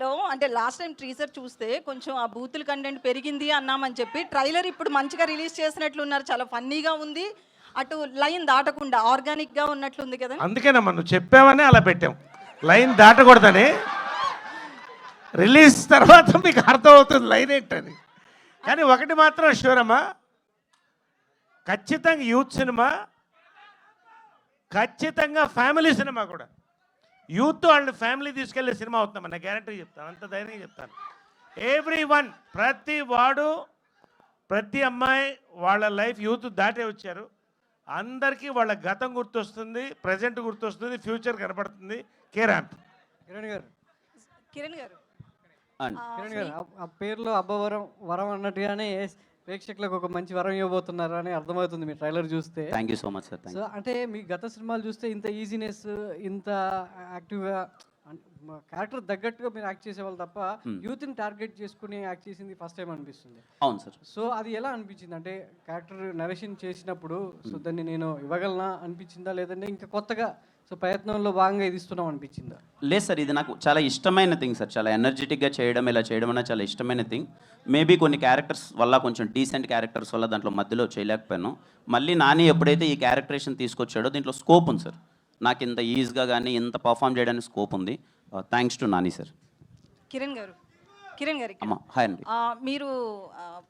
ట్రైలర్లో అంటే last time teaser చూస్తే కొంచెం ఆ బూతుల కంటెంట్ పెరిగింది అన్నామని చెప్పి ట్రైలర్ ఇప్పుడు మంచిగా రిలీజ్ చేసినట్లున్నారు, చాలా ఫన్నీగా ఉంది, అటు లైన్ దాటకుండా ఆర్గానిక్గా ఉన్నట్లుంది కదా. అందుకేనమ్మా నువ్వు చెప్పావని అలా పెట్టాం, లైన్ దాటకూడదని. రిలీజ్ తర్వాత మీకు అర్థమవుతుంది లైన్ ఏంటని. కానీ ఒకటి మాత్రం షూర్ అమ్మా, ఖచ్చితంగా యూత్ సినిమా, ఖచ్చితంగా ఫ్యామిలీ సినిమా కూడా. యూత్ అండ్ ఫ్యామిలీ తీసుకెళ్లే సినిమా అవుతుందమ్మా, నా గ్యారంటీ చెప్తాను, అంత ధైర్యంగా చెప్తాను. ఎవ్రీ వన్, ప్రతి వాడు, ప్రతి అమ్మాయి వాళ్ళ లైఫ్ యూత్ దాటే వచ్చారు. అందరికీ వాళ్ళ గతం గుర్తొస్తుంది, ప్రజెంట్ గుర్తొస్తుంది, ఫ్యూచర్ కనపడుతుంది. కిరణ్ గారు కిరణ్ గారు ఆ పేరులో అబ్బవరం వరం అన్నట్టుగానే ప్రేక్షకులకు ఒక మంచి వరం ఇవ్వబోతున్నారు అని అర్థమవుతుంది మీ ట్రైలర్ చూస్తే. Thank you so much sir. So అంటే మీ గత సినిమాలు చూస్తే ఇంత ఈజీనెస్, ఇంత యాక్టివ్గా క్యారెక్టర్ తగ్గట్టుగా మీరు యాక్ట్ చేసేవాళ్ళు తప్ప యూత్ని టార్గెట్ చేసుకుని యాక్ట్ చేసింది ఫస్ట్ టైం అనిపిస్తుంది. అవును సార్. సో అది ఎలా అనిపించింది అంటే క్యారెక్టర్ నరేషన్ చేసినప్పుడు సో దాన్ని నేను ఇవ్వగలనా అనిపించిందా, లేదంటే ఇంకా కొత్తగా సో ప్రయత్నంలో భాగంగా ఇది ఇస్తున్నాం అనిపించిందా? లేదు సార్, ఇది నాకు చాలా ఇష్టమైన థింగ్ సార్. చాలా ఎనర్జెటిక్గా చేయడం, ఇలా చేయడం అన్న చాలా ఇష్టమైన థింగ్. మేబీ కొన్ని క్యారెక్టర్స్ వల్ల, కొంచెం డీసెంట్ క్యారెక్టర్స్ వల్ల దాంట్లో మధ్యలో చేయలేకపోయాను. మళ్ళీ నాని ఎప్పుడైతే ఈ క్యారెక్టరేషన్ తీసుకొచ్చాడో దీంట్లో స్కోప్ ఉంది సార్. నాకు ఇంత ఈజీగా కానీ ఇంత పర్ఫామ్ చేయడానికి స్కోప్ ఉంది. Thanks to Nani sir. Kiran గారు అమ్మా హాయ్ అండి. మీరు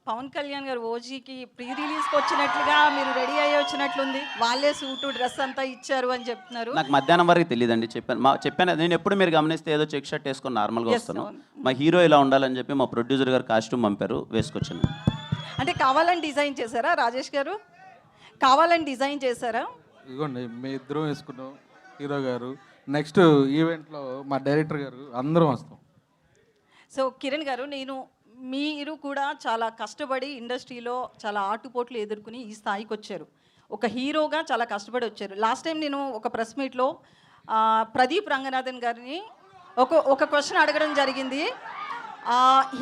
పవన్ కళ్యాణ్ గారు ఓజీకి ప్రీ రిలీజ్కి వచ్చినట్లుగా మీరు రెడీ అయ్యి వచ్చినట్లుంది, వాళ్ళే సూటు డ్రెస్ అంతా ఇచ్చారు అని చెప్తున్నారు. నాకు మధ్యాహ్నం వరకు తెలియదండి, చెప్పాను నేను ఎప్పుడు మీరు గమనిస్తే ఏదో చెక్ షర్ట్ వేసుకొని నార్మల్గా వస్తాను. మా హీరో ఇలా ఉండాలని చెప్పి మా ప్రొడ్యూసర్ గారు కాస్ట్యూమ్ పంపారు, వేసుకొచ్చాను. అంటే కావాలని డిజైన్ చేశారా రాజేష్ గారు? కావాలని డిజైన్ చేశారా? ఇదిగోండి మీ ఇద్దరం వేసుకున్నాం, హీరో గారు, నెక్స్ట్ ఈవెంట్లో మా డైరెక్టర్ గారు, అందరం వస్తాం. సో కిరణ్ గారు, మీరు కూడా చాలా కష్టపడి ఇండస్ట్రీలో చాలా ఆటుపోట్లు ఎదుర్కొని ఈ స్థాయికి వచ్చారు. ఒక హీరోగా చాలా కష్టపడి వచ్చారు. లాస్ట్ టైం నేను ఒక ప్రెస్ మీట్లో ప్రదీప్ రంగనాథన్ గారిని ఒక క్వశ్చన్ అడగడం జరిగింది.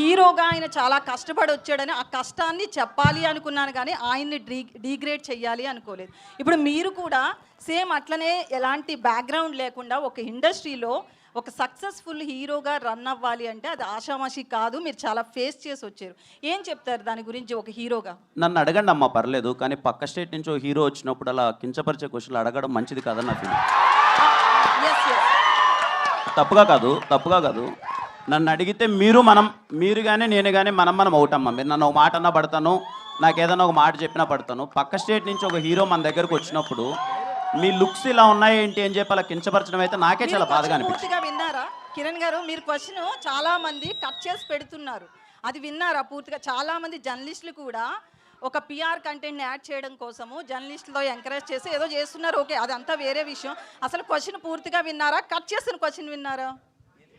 హీరోగా ఆయన చాలా కష్టపడి వచ్చాడని, ఆ కష్టాన్ని చెప్పాలి అనుకున్నాను కానీ ఆయన్ని డీగ్రేడ్ చేయాలి అనుకోలేదు. ఇప్పుడు మీరు కూడా సేమ్ అట్లనే ఎలాంటి బ్యాక్గ్రౌండ్ లేకుండా ఒక ఇండస్ట్రీలో ఒక సక్సెస్ఫుల్ హీరోగా రన్ అవ్వాలి అంటే అది ఆషామాషి కాదు, మీరు చాలా ఫేస్ చేసి వచ్చారు. ఏం చెప్తారు దాని గురించి ఒక హీరోగా? నన్ను అడగండి అమ్మా, పర్లేదు, కానీ పక్క స్టేట్ నుంచి ఒక హీరో వచ్చినప్పుడు అలా కించపరిచే క్వశ్చన్లు అడగడం మంచిది కాదని నా ఫీలింగ్. తప్పుగా కాదు. నన్ను అడిగితే మీరు కానీ నేను కానీ మనం అవుతామ్మా. మీరు నన్ను ఒక మాట అన్నా పడతాను, నాకు ఏదైనా ఒక మాట చెప్పినా పడతాను. పక్క స్టేట్ నుంచి ఒక హీరో మన దగ్గరకు వచ్చినప్పుడు మీ లుక్స్ ఇలా ఉన్నాయి ఏంటి అని చెప్పి అలా కించపరచడం అయితే నాకే చాలా బాధగా అనిపించింది. విన్నారా కిరణ్ గారు? మీరు క్వశ్చన్ చాలా మంది కట్ చేసి పెడుతున్నారు, అది విన్నారా పూర్తిగా? చాలా మంది జర్నలిస్టులు కూడా ఒక పిఆర్ కంటెంట్ని యాడ్ చేయడం కోసము జర్నలిస్టులో ఎంకరేజ్ చేసి ఏదో చేస్తున్నారు. ఓకే, అదంతా వేరే విషయం. అసలు క్వశ్చన్ పూర్తిగా విన్నారా? కట్ చేసిన క్వశ్చన్ విన్నారా?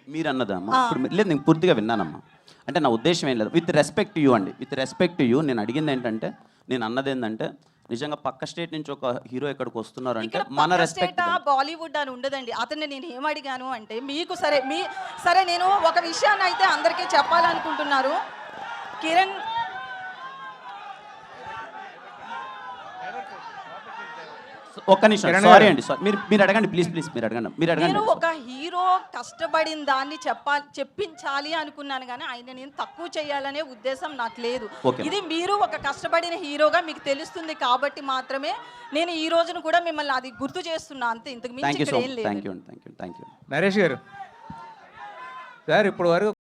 మీరు అన్నదమ్మా ఇప్పుడు లేదు, నేను పూర్తిగా విన్నానమ్మా. అంటే నా ఉద్దేశం ఏం లేదు, విత్ రెస్పెక్ట్ టు యూ అండి, విత్ రెస్పెక్ట్ టు యూ. నేను అడిగింది ఏంటంటే, నేను అన్నది ఏంటంటే, నిజంగా పక్క స్టేట్ నుంచి ఒక హీరో ఇక్కడికి వస్తున్నారు అంటే మన రెస్పెక్ట్. బాలీవుడ్ అని ఉండదండి. అతన్ని నేను ఏమడిగాను అంటే, మీకు సరే నేను ఒక విషయాన్ని అయితే అందరికీ చెప్పాలనుకుంటున్నారు. కిరణ్ ఒక్క నిమిషం, సారీ అండి, మీరు అడగండి ప్లీజ్, మీరు అడగండి. నేను ఒక హీరో కష్టపడిన దాన్ని చెప్పించాలి అనుకున్నాను కానీ ఆయన నేను తక్కువ చేయాలనే ఉద్దేశం నాకు లేదు. ఇది మీరు ఒక కష్టపడిన హీరోగా మీకు తెలుస్తుంది కాబట్టి మాత్రమే నేను ఈ రోజును కూడా మిమ్మల్ని అది గుర్తు చేస్తున్నా, అంతే, ఇంతకు మించి ఏం లేదు. Thank you. నరేష్ గారు సార్, ఇప్పుడు వరకు